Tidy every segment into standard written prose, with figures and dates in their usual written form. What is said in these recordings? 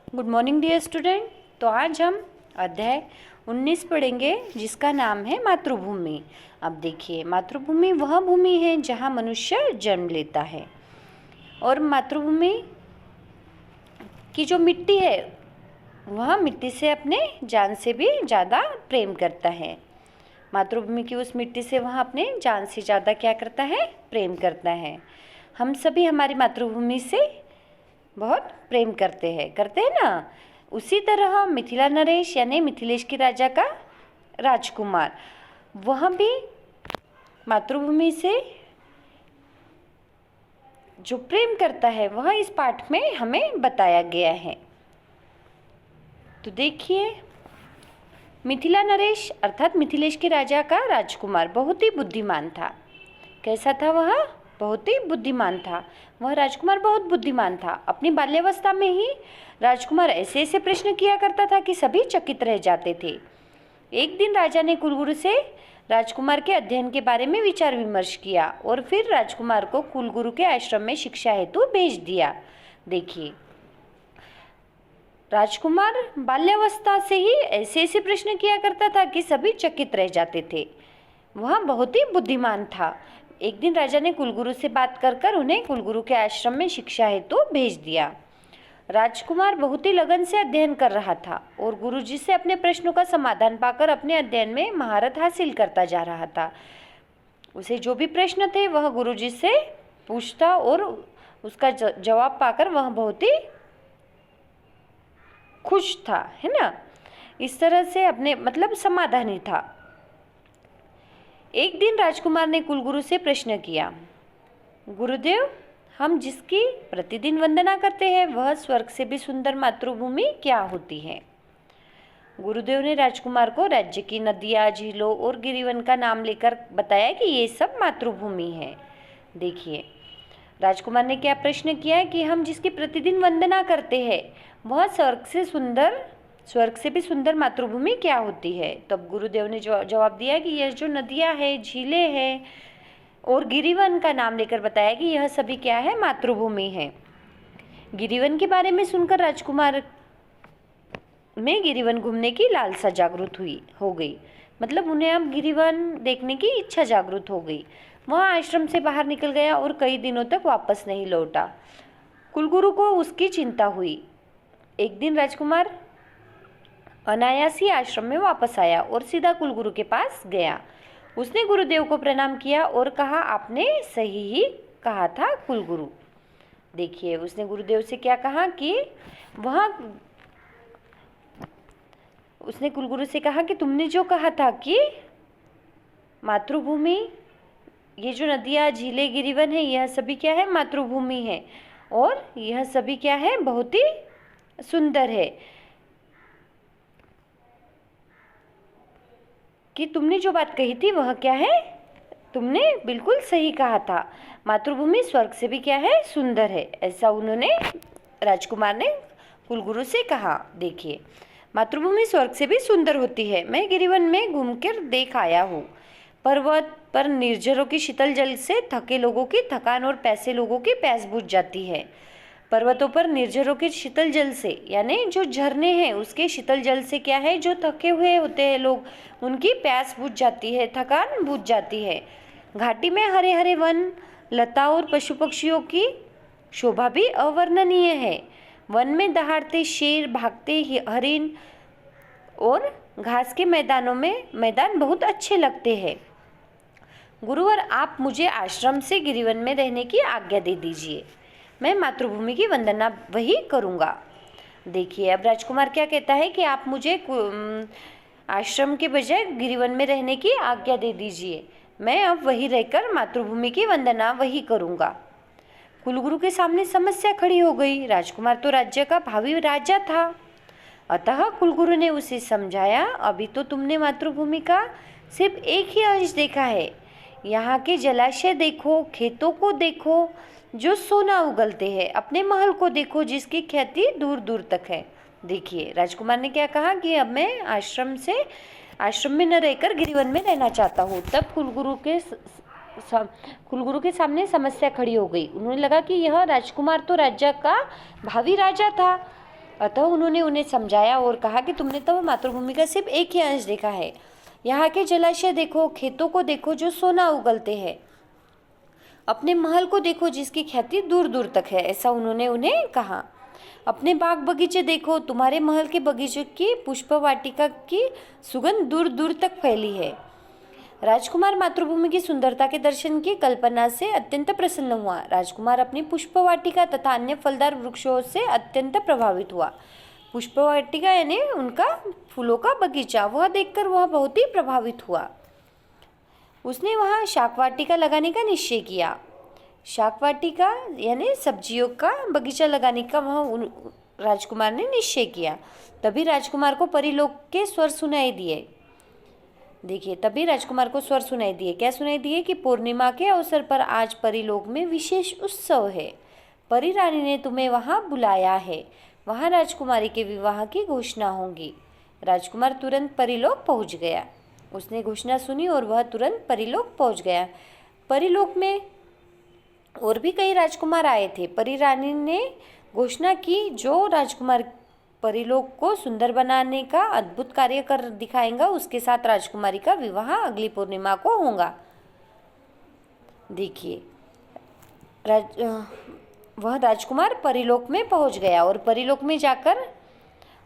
Good morning dear student. तो आज हम अध्याय 19 पढ़ेंगे जिसका नाम है मातृभूमि। अब देखिए, मातृभूमि वह भूमि है जहाँ मनुष्य जन्म लेता है और मातृभूमि की जो मिट्टी है वह मिट्टी से अपने जान से भी ज़्यादा प्रेम करता है। मातृभूमि की उस मिट्टी से वह अपने जान से ज़्यादा क्या करता है? प्रेम करता है। हम सभी हमारी मातृभूमि से बहुत प्रेम करते हैं ना। उसी तरह मिथिला नरेश यानी मिथिलेश के राजा का राजकुमार, वह भी मातृभूमि से जो प्रेम करता है वह इस पाठ में हमें बताया गया है। तो देखिए, मिथिला नरेश अर्थात मिथिलेश के राजा का राजकुमार बहुत ही बुद्धिमान था। कैसा था वह? बहुत ही बुद्धिमान था। वह राजकुमार बहुत बुद्धिमान था। अपनी बाल्यावस्था में ही राजकुमार ऐसे ऐसे प्रश्न किया करता था कि सभी चकित रह जाते थे। एक दिन राजा ने कुलगुरु से राजकुमार के अध्ययन के बारे में विचार विमर्श किया और फिर राजकुमार को कुलगुरु के आश्रम में शिक्षा हेतु भेज दिया। देखिए, राजकुमार बाल्यावस्था से ही ऐसे ऐसे प्रश्न किया करता था कि सभी चकित रह जाते थे। वह बहुत ही बुद्धिमान था। एक दिन राजा ने कुलगुरु से बात कर उन्हें कुलगुरु के आश्रम में शिक्षा हेतु भेज दिया। राजकुमार बहुत ही लगन से अध्ययन कर रहा था और गुरुजी से अपने प्रश्नों का समाधान पाकर अपने अध्ययन में महारत हासिल करता जा रहा था। उसे जो भी प्रश्न थे वह गुरुजी से पूछता और उसका जवाब पाकर वह बहुत ही खुश था, है ना। इस तरह से अपने समाधानी था। एक दिन राजकुमार ने कुलगुरु से प्रश्न किया, गुरुदेव, हम जिसकी प्रतिदिन वंदना करते हैं वह स्वर्ग से भी सुंदर मातृभूमि क्या होती है? गुरुदेव ने राजकुमार को राज्य की नदियाँ, झीलों और गिरिवन का नाम लेकर बताया कि ये सब मातृभूमि है। देखिए, राजकुमार ने क्या प्रश्न किया कि हम जिसकी प्रतिदिन वंदना करते हैं वह स्वर्ग से भी सुंदर मातृभूमि क्या होती है? तब गुरुदेव ने जवाब दिया कि यह जो नदियाँ हैं, झीलें हैं और गिरिवन का नाम लेकर बताया कि यह सभी क्या है? मातृभूमि है। गिरिवन के बारे में सुनकर राजकुमार में गिरिवन घूमने की लालसा जागृत हो गई। उन्हें अब गिरिवन देखने की इच्छा जागृत हो गई। वह आश्रम से बाहर निकल गया और कई दिनों तक वापस नहीं लौटा। कुलगुरु को उसकी चिंता हुई। एक दिन राजकुमार अनायास ही आश्रम में वापस आया और सीधा कुलगुरु के पास गया। उसने गुरुदेव को प्रणाम किया और कहा, आपने सही ही कहा था कुलगुरु। देखिए, उसने गुरुदेव से क्या कहा कि उसने कुलगुरु से कहा कि तुमने जो कहा था कि मातृभूमि, ये जो नदियाँ, झीलें, गिरिवन है, यह सभी क्या है? मातृभूमि है और यह सभी क्या है? बहुत ही सुंदर है। कि तुमने जो बात कही थी वह क्या है? तुमने बिल्कुल सही कहा था। मातृभूमि स्वर्ग से भी क्या है? सुंदर है। ऐसा उन्होंने, राजकुमार ने कुलगुरु से कहा। देखिए, मातृभूमि स्वर्ग से भी सुंदर होती है। मैं गिरिवन में घूमकर देख आया हूँ। पर्वत पर निर्झरों की शीतल जल से थके लोगों की थकान और प्यासे लोगों की प्यास बुझ जाती है। पर्वतों पर निर्झरों के शीतल जल से, यानी जो झरने हैं उसके शीतल जल से क्या है? जो थके हुए होते हैं लोग, उनकी प्यास बुझ जाती है, थकान बुझ जाती है। घाटी में हरे हरे वन, लता और पशु पक्षियों की शोभा भी अवर्णनीय है। वन में दहाड़ते शेर, भागते हरिन और घास के मैदान बहुत अच्छे लगते हैं। गुरुवर, आप मुझे आश्रम से गिरिवन में रहने की आज्ञा दे दीजिए। मैं मातृभूमि की वंदना वही करूँगा। देखिए, अब राजकुमार क्या कहता है कि आप मुझे आश्रम के बजाय गिरिवन में रहने की आज्ञा दे दीजिए। मैं अब वही रहकर मातृभूमि की वंदना वही करूँगा। कुलगुरु के सामने समस्या खड़ी हो गई। राजकुमार तो राज्य का भावी राजा था। अतः कुलगुरु ने उसे समझाया, अभी तो तुमने मातृभूमि का सिर्फ एक ही अंश देखा है। यहाँ के जलाशय देखो, खेतों को देखो जो सोना उगलते हैं, अपने महल को देखो जिसकी ख्याति दूर दूर तक है। देखिए, राजकुमार ने क्या कहा कि अब मैं आश्रम में न रहकर गिरिवन में रहना चाहता हूँ। तब कुलगुरु के सामने समस्या खड़ी हो गई। उन्होंने लगा कि यह राजकुमार तो राज्य का भावी राजा था अतः उन्होंने उन्हें समझाया और कहा कि तुमने तो मातृभूमि का सिर्फ एक ही अंश देखा है। यहाँ के जलाशय देखो, खेतों को देखो जो सोना उगलते हैं, अपने महल को देखो जिसकी ख्याति दूर दूर तक है, ऐसा उन्होंने उन्हें कहा। अपने बाग बगीचे देखो, तुम्हारे महल के बगीचे की पुष्प वाटिका की सुगंध दूर दूर तक फैली है। राजकुमार मातृभूमि की सुंदरता के दर्शन की कल्पना से अत्यंत प्रसन्न हुआ। राजकुमार अपनी पुष्प वाटिका तथा अन्य फलदार वृक्षों से अत्यंत प्रभावित हुआ। पुष्प वाटिका यानी उनका फूलों का बगीचा, वह देखकर वह बहुत ही प्रभावित हुआ। उसने वहाँ शाक वाटिका लगाने का निश्चय किया। शाक वाटिका यानी सब्जियों का बगीचा लगाने का वह राजकुमार ने निश्चय किया। तभी राजकुमार को परीलोक के स्वर सुनाई दिए। देखिए, तभी राजकुमार को स्वर सुनाई दिए। क्या सुनाई दिए कि पूर्णिमा के अवसर पर आज परीलोक में विशेष उत्सव है। परी रानी ने तुम्हें वहाँ बुलाया है। वहाँ राजकुमारी के विवाह की घोषणा होगी। राजकुमार तुरंत परीलोक पहुँच गया। उसने घोषणा सुनी और वह तुरंत परीलोक पहुँच गया। परीलोक में और भी कई राजकुमार आए थे। परी रानी ने घोषणा की, जो राजकुमार परीलोक को सुंदर बनाने का अद्भुत कार्य कर दिखाएगा, उसके साथ राजकुमारी का विवाह अगली पूर्णिमा को होगा। देखिए, वह राजकुमार परीलोक में पहुंच गया और परीलोक में जाकर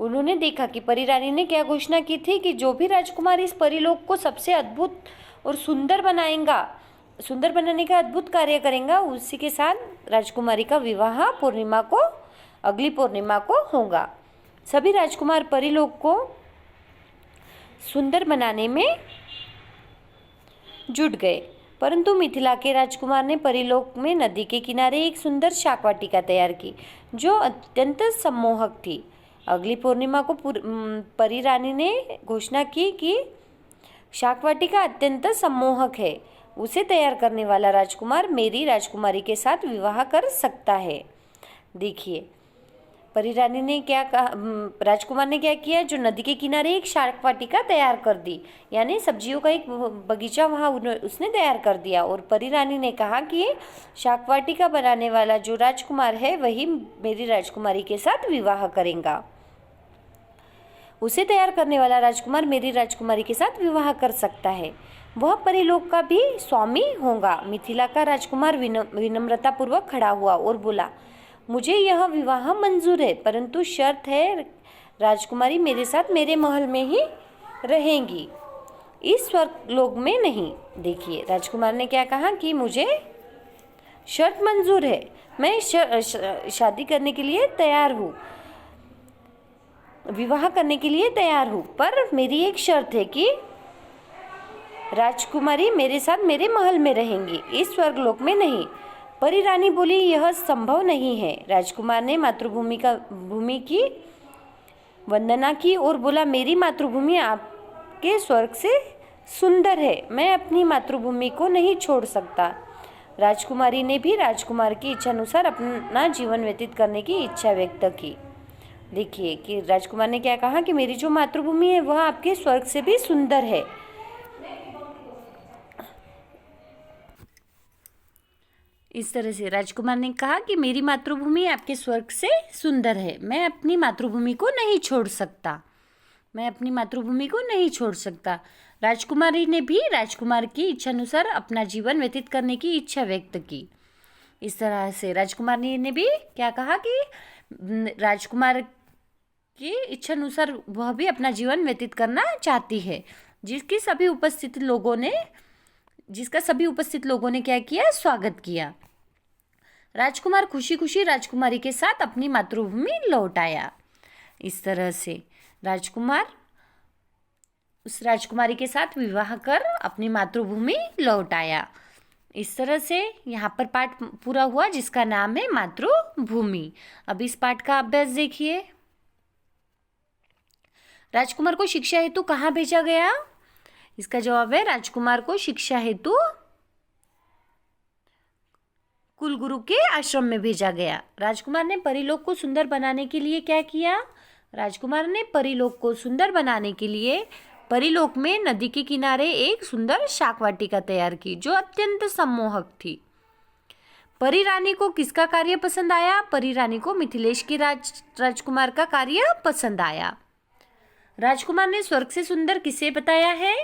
उन्होंने देखा कि परी रानी ने क्या घोषणा की थी कि जो भी राजकुमार इस परीलोक को सबसे अद्भुत और सुंदर बनाने का अद्भुत कार्य करेगा, उसी के साथ राजकुमारी का विवाह अगली पूर्णिमा को होगा। सभी राजकुमार परीलोक को सुंदर बनाने में जुट गए, परंतु मिथिला के राजकुमार ने परीलोक में नदी के किनारे एक सुंदर शाक वाटिका तैयार की, जो अत्यंत सम्मोहक थी। अगली पूर्णिमा को परी रानी ने घोषणा की कि शाक वाटिका अत्यंत सम्मोहक है, उसे तैयार करने वाला राजकुमार मेरी राजकुमारी के साथ विवाह कर सकता है। देखिए, परी रानी ने क्या कहा, राजकुमार ने क्या किया, जो नदी के किनारे एक शाक वाटिका तैयार कर दी, यानी सब्जियों का एक बगीचा वहाँ उसने तैयार कर दिया। और परी रानी ने कहा कि शाक वाटिका बनाने वाला जो राजकुमार है वही मेरी राजकुमारी के साथ विवाह करेगा। उसे तैयार करने वाला राजकुमार मेरी राजकुमारी के साथ विवाह कर सकता है। वह परीलोक का भी स्वामी होगा। मिथिला का राजकुमार विनम्रतापूर्वक खड़ा हुआ और बोला, मुझे यह विवाह मंजूर है, परंतु शर्त है राजकुमारी मेरे साथ मेरे महल में ही रहेंगी, इस स्वर्गलोक में नहीं। देखिए, राजकुमार ने क्या कहा कि मुझे शर्त मंजूर है, मैं शादी करने के लिए तैयार हूँ, विवाह करने के लिए तैयार हूँ, पर मेरी एक शर्त है कि राजकुमारी मेरे साथ मेरे महल में रहेंगी, इस स्वर्गलोक में नहीं। परी रानी बोली, यह संभव नहीं है। राजकुमार ने भूमि की वंदना की और बोला, मेरी मातृभूमि आपके स्वर्ग से सुंदर है, मैं अपनी मातृभूमि को नहीं छोड़ सकता। राजकुमारी ने भी राजकुमार की इच्छा अनुसार अपना जीवन व्यतीत करने की इच्छा व्यक्त की। देखिए कि राजकुमार ने क्या कहा कि मेरी जो मातृभूमि है वह आपके स्वर्ग से भी सुंदर है। इस तरह से राजकुमार ने कहा कि मेरी मातृभूमि आपके स्वर्ग से सुंदर है, मैं अपनी मातृभूमि को नहीं छोड़ सकता, मैं अपनी मातृभूमि को नहीं छोड़ सकता। राजकुमारी ने भी राजकुमार की इच्छा अनुसार अपना जीवन व्यतीत करने की इच्छा व्यक्त की। इस तरह से राजकुमार ने भी क्या कहा कि राजकुमार की इच्छा अनुसार वह भी अपना जीवन व्यतीत करना चाहती है, जिसका सभी उपस्थित लोगों ने क्या किया, स्वागत किया। राजकुमार खुशी खुशी राजकुमारी के साथ अपनी मातृभूमि लौट आया। इस तरह से राजकुमार उस राजकुमारी के साथ विवाह कर अपनी मातृभूमि लौट आया। इस तरह से यहाँ पर पाठ पूरा हुआ, जिसका नाम है मातृभूमि। अब इस पाठ का अभ्यास देखिए। राजकुमार को शिक्षा हेतु कहाँ भेजा गया? इसका जवाब है राजकुमार को शिक्षा हेतु कुलगुरु के आश्रम में भेजा गया। राजकुमार ने परीलोक को सुंदर बनाने के लिए क्या किया? राजकुमार ने परीलोक को सुंदर बनाने के लिए परीलोक में नदी के किनारे एक सुंदर शाक वाटिका तैयार की, जो अत्यंत सम्मोहक थी। परी रानी को किसका कार्य पसंद आया? परी रानी को मिथिलेश के राजकुमार का कार्य पसंद आया। राजकुमार ने स्वर्ग से सुंदर किसे बताया है?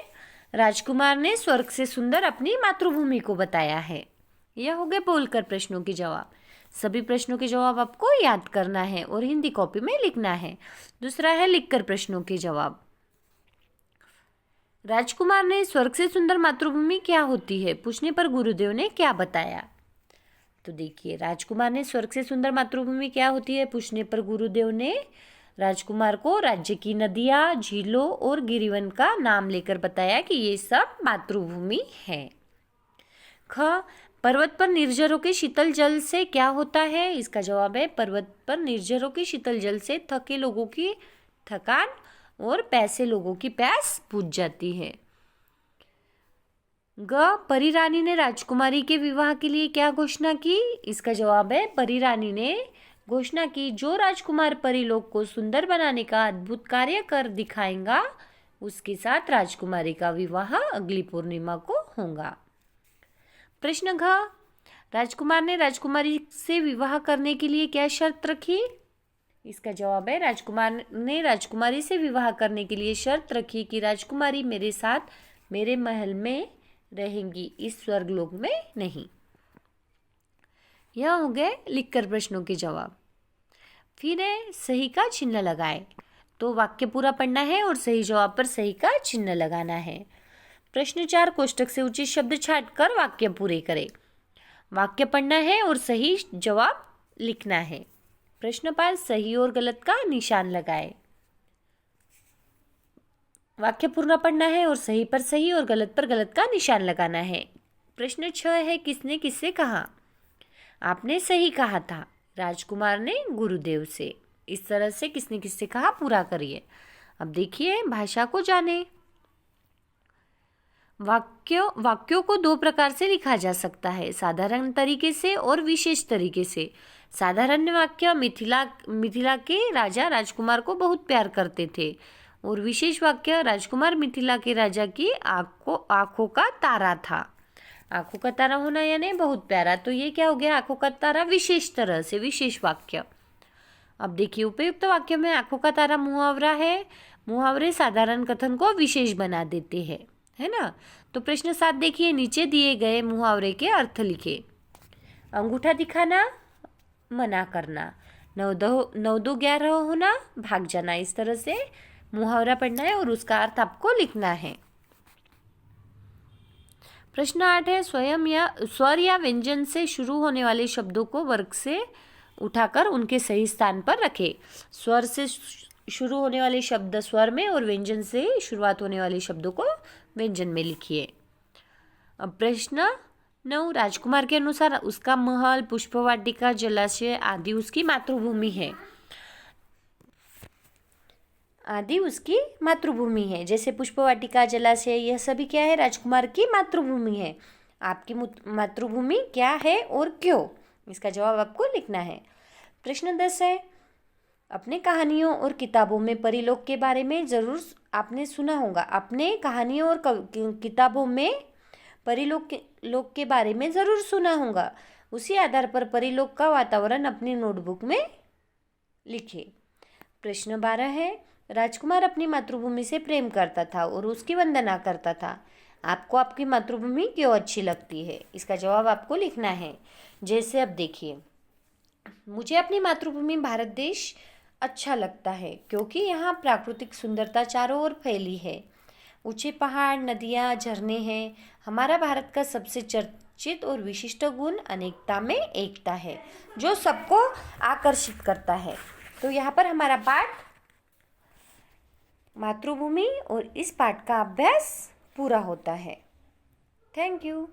राजकुमार ने स्वर्ग से सुंदर अपनी मातृभूमि को बताया है। यह हो गए बोलकर प्रश्नों के जवाब। सभी प्रश्नों के जवाब आपको याद करना है और हिंदी कॉपी में लिखना है। दूसरा है लिखकर प्रश्नों के जवाब। राजकुमार ने स्वर्ग से सुंदर मातृभूमि क्या होती है पूछने पर गुरुदेव ने क्या बताया? तो देखिए, राजकुमार ने स्वर्ग से सुंदर मातृभूमि क्या होती है पूछने पर गुरुदेव ने राजकुमार को राज्य की नदियाँ, झीलों और गिरिवन का नाम लेकर बताया कि ये सब मातृभूमि है। ख, पर्वत पर निर्झरों के शीतल जल से क्या होता है? इसका जवाब है पर्वत पर निर्झरों के शीतल जल से थके लोगों की थकान और प्यासे लोगों की प्यास बुझ जाती है। ग, परी रानी ने राजकुमारी के विवाह के लिए क्या घोषणा की? इसका जवाब है परी रानी ने घोषणा की जो राजकुमार परीलोक को सुंदर बनाने का अद्भुत कार्य कर दिखाएगा उसके साथ राजकुमारी का विवाह अगली पूर्णिमा को होगा। प्रश्न घ, राजकुमार ने राजकुमारी से विवाह करने के लिए क्या शर्त रखी? इसका जवाब है राजकुमार ने राजकुमारी से विवाह करने के लिए शर्त रखी कि राजकुमारी मेरे साथ मेरे महल में रहेंगी, इस स्वर्गलोक में नहीं। यह हो गए लिखकर प्रश्नों के जवाब। फिर है सही का चिन्ह लगाए। तो वाक्य पूरा पढ़ना है और सही जवाब पर सही का चिन्ह लगाना है। प्रश्न 4, कोष्टक से उचित शब्द छांटकर वाक्य पूरे करें। वाक्य पढ़ना है और सही जवाब लिखना है। प्रश्न 5, सही और गलत का निशान लगाए। वाक्य पूर्ण पढ़ना है और सही पर सही और गलत पर गलत का निशान लगाना है। प्रश्न 6 है, किसने किससे कहा? आपने सही कहा था, राजकुमार ने गुरुदेव से। इस तरह से किसने किससे कहा पूरा करिए। अब देखिए, भाषा को जाने। वाक्यों को 2 प्रकार से लिखा जा सकता है, साधारण तरीके से और विशेष तरीके से। साधारण वाक्य मिथिला के राजा राजकुमार को बहुत प्यार करते थे और विशेष वाक्य राजकुमार मिथिला के राजा की आंखों का तारा था। आंखों का तारा होना यानी बहुत प्यारा, तो ये क्या हो गया? आंखों का तारा विशेष तरह से, विशेष वाक्य। अब देखिए, उपयुक्त वाक्य में आंखों का तारा मुहावरा है। मुहावरे साधारण कथन को विशेष बना देते हैं, है ना। तो प्रश्न 7 देखिए, नीचे दिए गए मुहावरे के अर्थ लिखे। अंगूठा दिखाना, मना करना। 9-2-11 होना, भाग जाना। इस तरह से मुहावरा पढ़ना है और उसका अर्थ आपको लिखना है। प्रश्न 8 है, स्वर या व्यंजन से शुरू होने वाले शब्दों को वर्ग से उठाकर उनके सही स्थान पर रखें। स्वर से शुरू होने वाले शब्द स्वर में और व्यंजन से शुरुआत होने वाले शब्दों को व्यंजन में लिखिए। अब प्रश्न 9, राजकुमार के अनुसार उसका महल, पुष्पवाटिका, जलाशय आदि उसकी मातृभूमि है। आदि उसकी मातृभूमि है। जैसे पुष्पवाटिका, जलाशय, यह सभी क्या है? राजकुमार की मातृभूमि है। आपकी मातृभूमि क्या है और क्यों? इसका जवाब आपको लिखना है। प्रश्न 10 है, अपने कहानियों और किताबों में परीलोक के बारे में जरूर आपने सुना होगा। अपने कहानियों और किताबों में परीलोक के बारे में जरूर सुना होगा। उसी आधार पर परीलोक का वातावरण अपनी नोटबुक में लिखे। प्रश्न 12 है, राजकुमार अपनी मातृभूमि से प्रेम करता था और उसकी वंदना करता था। आपको आपकी मातृभूमि क्यों अच्छी लगती है? इसका जवाब आपको लिखना है। जैसे अब देखिए, मुझे अपनी मातृभूमि भारत देश अच्छा लगता है क्योंकि यहाँ प्राकृतिक सुंदरता चारों ओर फैली है। ऊंचे पहाड़, नदियाँ, झरने हैं। हमारा भारत का सबसे चर्चित और विशिष्ट गुण अनेकता में एकता है, जो सबको आकर्षित करता है। तो यहाँ पर हमारा पाठ मातृभूमि और इस पाठ का अभ्यास पूरा होता है। Thank you.